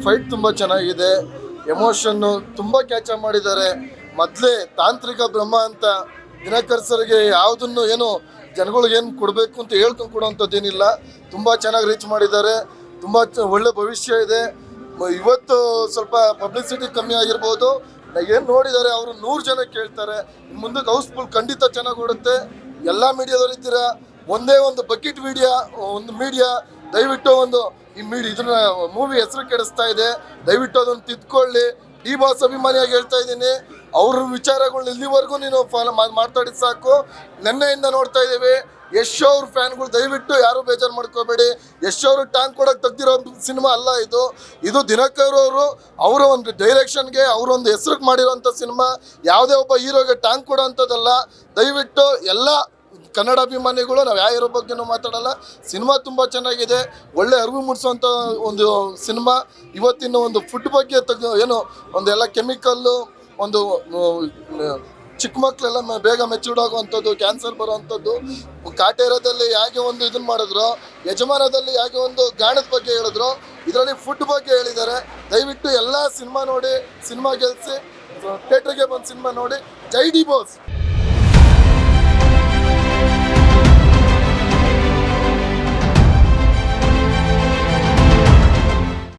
Fight ತುಂಬ ಚೆನ್ನಾಗಿದೆ, emotion ತುಂಬ ಕ್ಯಾಚ್ ಮಾಡಿದ್ದಾರೆ. ಮೊದಲೇ ತಾಂತ್ರಿಕ ಬ್ರಹ್ಮ ಅಂತ ದಿನಕರ್ ಸರ್ಗೆ ಯಾವುದನ್ನು ಏನು ಜನಗಳಿಗೇನು ಕೊಡಬೇಕು ಅಂತ ಹೇಳ್ಕೊಂಡು ಕೊಡೋವಂಥದ್ದೇನಿಲ್ಲ. ತುಂಬ ಚೆನ್ನಾಗಿ ರೀಚ್ ಮಾಡಿದ್ದಾರೆ. ತುಂಬ ಒಳ್ಳೆ ಭವಿಷ್ಯ ಇದೆ. ಇವತ್ತು ಸ್ವಲ್ಪ ಪಬ್ಲಿಸಿಟಿ ಕಮ್ಮಿ ಆಗಿರ್ಬೋದು. ಏನು ನೋಡಿದ್ದಾರೆ ಅವರು 100 ಜನ ಕೇಳ್ತಾರೆ. ಮುಂದಕ್ಕೆ ಹೌಸ್ಫುಲ್ ಖಂಡಿತ ಚೆನ್ನಾಗಿ ಓಡುತ್ತೆ. ಎಲ್ಲ ಮೀಡಿಯಾದವ್ರು ಇದ್ದೀರಾ, ಒಂದೇ ಒಂದು ಬಕೆಟ್ ಮೀಡಿಯಾ ದಯವಿಟ್ಟು ಇದನ್ನ ಮೂವಿ ಹೆಸರು ಕೆಡಿಸ್ತಾ ಇದೆ. ದಯವಿಟ್ಟು ಅದನ್ನು ತಿದ್ಕೊಳ್ಳಿ. ಡಿ ಬಾಸ್ ಅಭಿಮಾನಿಯಾಗಿ ಹೇಳ್ತಾ ಇದ್ದೀನಿ, ಅವ್ರ ವಿಚಾರಗಳನ್ನ ಇಲ್ಲಿವರೆಗೂ ನೀನು ಫಾಲೋ ಮಾತಾಡಿದ ಸಾಕು. ನೆನ್ನೆಯಿಂದ ನೋಡ್ತಾ ಇದ್ದೀವಿ. ಯಶ್ ಅವ್ರ ಫ್ಯಾನ್ಗಳು ದಯವಿಟ್ಟು ಯಾರು ಬೇಜಾರು ಮಾಡ್ಕೋಬೇಡಿ. ಯಶ್ ಅವರು ಟ್ಯಾಂಕ್ ಕೊಡೋಕೆ ತೆಗ್ದಿರೋ ಸಿನಿಮಾ ಅಲ್ಲ ಇದು ದಿನಕರ್ ಅವರು ಅವರ ಒಂದು ಡೈರೆಕ್ಷನ್ಗೆ ಅವರೊಂದು ಹೆಸರಿಗೆ ಮಾಡಿರೋಂಥ ಸಿನಿಮಾ. ಯಾವುದೇ ಒಬ್ಬ ಹೀರೋಗೆ ಟ್ಯಾಂಕ್ ಕೊಡೋ ಅಂಥದ್ದಲ್ಲ. ದಯವಿಟ್ಟು ಎಲ್ಲ ಕನ್ನಡ ಅಭಿಮಾನಿಗಳು, ನಾವು ಯಾವ ಹೀರೋ ಬಗ್ಗೆನೂ ಮಾತಾಡಲ್ಲ. ಸಿನಿಮಾ ತುಂಬ ಚೆನ್ನಾಗಿದೆ, ಒಳ್ಳೆ ಅರಿವು ಮೂಡಿಸುವಂಥ ಒಂದು ಸಿನಿಮಾ. ಇವತ್ತಿನ ಒಂದು ಫುಡ್ ಬಗ್ಗೆ ಎಲ್ಲ ಕೆಮಿಕಲ್ಲು, ಒಂದು ಚಿಕ್ಕ ಮಕ್ಕಳೆಲ್ಲ ಬೇಗ ಮೆಚೂರ್ಡ್ ಆಗುವಂಥದ್ದು, ಕ್ಯಾನ್ಸರ್ ಬರುವಂಥದ್ದು, ಕಾಟೇರದಲ್ಲಿ ಹೇಗೆ ಒಂದು ಇದನ್ನು ಮಾಡಿದ್ರು, ಯಜಮಾನದಲ್ಲಿ ಹೇಗೆ ಒಂದು ಗಾಣದ ಬಗ್ಗೆ ಹೇಳಿದ್ರು, ಇದರಲ್ಲಿ ಫುಡ್ ಬಗ್ಗೆ ಹೇಳಿದ್ದಾರೆ. ದಯವಿಟ್ಟು ಎಲ್ಲ ಸಿನಿಮಾ ನೋಡಿ, ಸಿನಿಮಾ ಗೆಲ್ಲಿಸಿ ಥಿಯೇಟ್ರಿಗೆ ಬಂದು ಸಿನಿಮಾ ನೋಡಿ. ಜೈ ಡಿ ಬಾಸ್.